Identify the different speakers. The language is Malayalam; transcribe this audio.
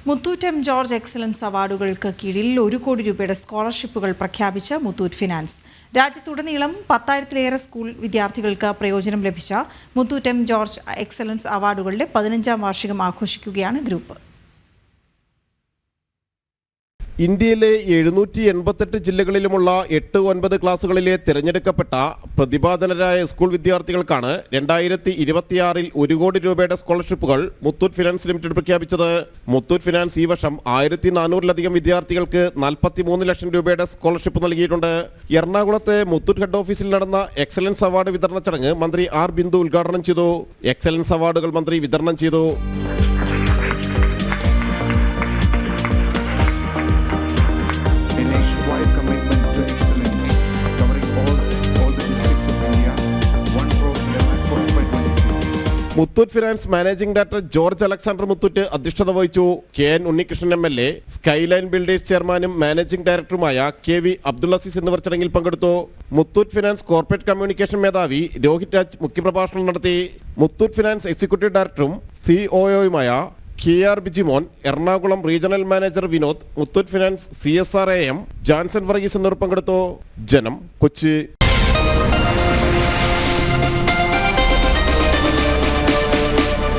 Speaker 1: മുത്തൂറ്റ് എം ജോർജ് എക്സലൻസ് അവാർഡുകൾക്ക് കീഴിൽ 1 കോടി രൂപയുടെ സ്കോളർഷിപ്പുകൾ പ്രഖ്യാപിച്ച മുത്തൂറ്റ് ഫിനാൻസ്. രാജ്യത്തുടനീളം 10,000-ലേറെ സ്കൂൾ വിദ്യാർത്ഥികൾക്ക് പ്രയോജനം ലഭിച്ച മുത്തൂറ്റ് എം ജോർജ് എക്സലൻസ് അവാർഡുകളുടെ 15ാം വാർഷികം ആഘോഷിക്കുകയാണ് ഗ്രൂപ്പ്.
Speaker 2: ഇന്ത്യയിലെ 788 ജില്ലകളിലുമുള്ള 8-9 ക്ലാസുകളിലെ തിരഞ്ഞെടുക്കപ്പെട്ട പ്രതിഭാധനരായ സ്കൂൾ വിദ്യാർത്ഥികൾക്കാണ് 2026-ൽ 1 കോടി രൂപയുടെ സ്കോളർഷിപ്പുകൾ മുത്തൂറ്റ് ഫിനാൻസ് ലിമിറ്റഡ് പ്രഖ്യാപിച്ചത്. മുത്തൂറ്റ് ഫിനാൻസ് ഈ വർഷം 1400-ലധികം വിദ്യാർത്ഥികൾക്ക് 43 ലക്ഷം രൂപയുടെ സ്കോളർഷിപ്പ് നൽകിയിട്ടുണ്ട്. എറണാകുളത്തെ മുത്തൂറ്റ് ഹെഡ് ഓഫീസിൽ നടന്ന എക്സലൻസ് അവാർഡ് വിതരണ ചടങ്ങ് മന്ത്രി ആർ ബിന്ദു ഉദ്ഘാടനം ചെയ്തു. എക്സലൻസ് അവാർഡുകൾ മന്ത്രി വിതരണം ചെയ്തു. Muthoot finance managing director George Alexander Muthoot അധ്യക്ഷത വഹിച്ചു. KN Unnikrishnan MLA, skyline builders ചെയർമാനും മാനേജിംഗ് ഡയറക്ടറുമായ KV അബ്ദുൽ അസീസ് എന്നിവർ ചടങ്ങിൽ പങ്കെടുത്തു. മുത്തൂറ്റ് ഫിനാൻസ് കോർപ്പറേറ്റ് കമ്മ്യൂണിക്കേഷൻ മേധാവി രോഹിത് രാജ് മുഖ്യപ്രഭാഷണം നടത്തി. മുത്തൂറ്റ് ഫിനാൻസ് എക്സിക്യൂട്ടീവ് ഡയറക്ടറും COOയുമായ KR Bijimon, Ernakulam regional manager Vinod, Muthoot finance CSR AM Jansen Varghese എന്നിവർ പങ്കെടുത്തു. ജനം, കൊച്ചി.